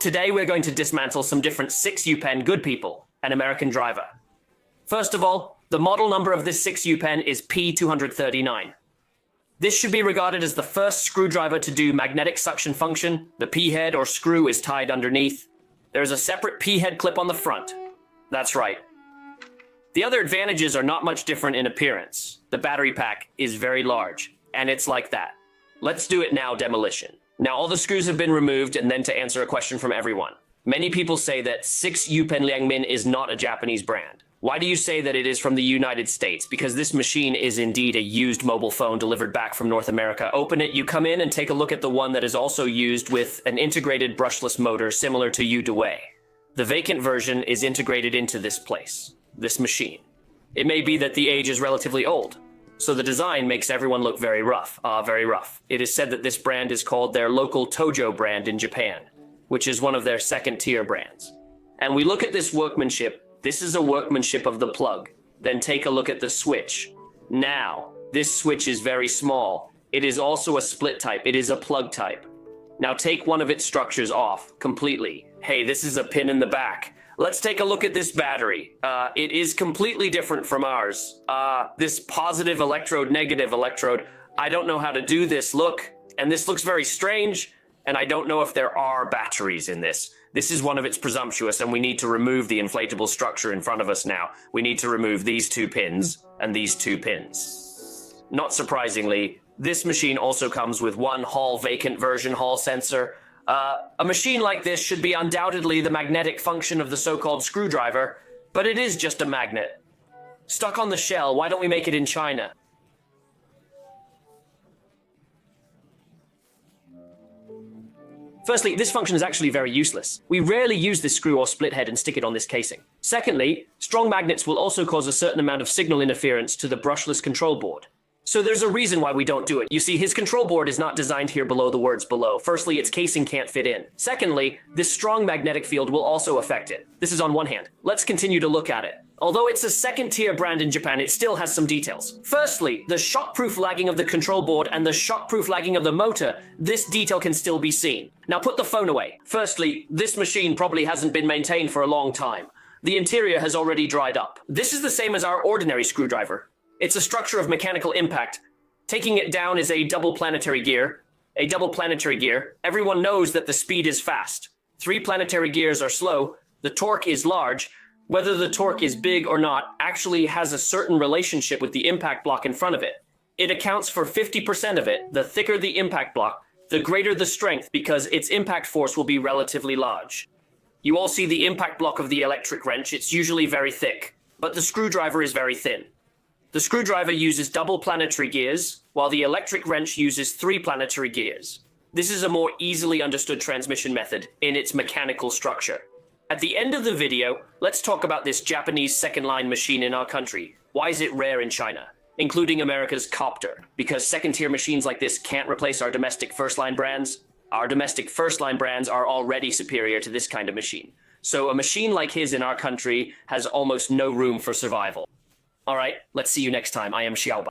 Today we're going to dismantle some different 6U pen good people, an American driver. First of all, the model number of this 6U pen is P239. This should be regarded as the first screwdriver to do magnetic suction function. The P-head or screw is tied underneath. There's a separate P-head clip on the front. That's right. The other advantages are not much different in appearance. The battery pack is very large, and it's like that. Let's do it now, demolition. Now all the screws have been removed, and then to answer a question from everyone. Many people say that 6U Pen Liangmin is not a Japanese brand. Why do you say that it is from the United States? Because this machine is indeed a used mobile phone delivered back from North America. Open it, you come in and take a look at the one that is also used with an integrated brushless motor similar to Udaway. The vacant version is integrated into this machine. It may be that the age is relatively old, so the design makes everyone look very rough. Very rough. It is said that this brand is called their local Tojo brand in Japan, which is one of their second-tier brands. And we look at this workmanship. This is a workmanship of the plug. Then take a look at the switch. Now, this switch is very small. It is also a split type. It is a plug type. Now take one of its structures off completely. Hey, this is a pin in the back. Let's take a look at this battery. It is completely different from ours. This positive electrode, negative electrode. I don't know how to do this. Look, and this looks very strange. And I don't know if there are batteries in this. This is one of its presumptuous, and we need to remove the inflatable structure in front of us now. We need to remove these two pins and these two pins. Not surprisingly, this machine also comes with one Hall vacant version Hall sensor. A machine like this should be undoubtedly the magnetic function of the so-called screwdriver, but it is just a magnet. Stuck on the shell, why don't we make it in China? Firstly, this function is actually very useless. We rarely use this screw or split head and stick it on this casing. Secondly, strong magnets will also cause a certain amount of signal interference to the brushless control board. So there's a reason why we don't do it. You see, his control board is not designed here below the words below. Firstly, its casing can't fit in. Secondly, this strong magnetic field will also affect it. This is on one hand. Let's continue to look at it. Although it's a second-tier brand in Japan, it still has some details. Firstly, the shockproof lagging of the control board and the shockproof lagging of the motor, this detail can still be seen. Now put the phone away. Firstly, this machine probably hasn't been maintained for a long time. The interior has already dried up. This is the same as our ordinary screwdriver. It's a structure of mechanical impact. Taking it down is a double planetary gear. A double planetary gear. Everyone knows that the speed is fast. 3 planetary gears are slow. The torque is large. Whether the torque is big or not actually has a certain relationship with the impact block in front of it. It accounts for 50% of it. The thicker the impact block, the greater the strength because its impact force will be relatively large. You all see the impact block of the electric wrench. It's usually very thick, but the screwdriver is very thin. The screwdriver uses double planetary gears, while the electric wrench uses 3 planetary gears. This is a more easily understood transmission method in its mechanical structure. At the end of the video, let's talk about this Japanese second-line machine in our country. Why is it rare in China, including America's Copter? Because second-tier machines like this can't replace our domestic first-line brands. Our domestic first-line brands are already superior to this kind of machine. So a machine like his in our country has almost no room for survival. All right, let's see you next time. I am Xiaoba.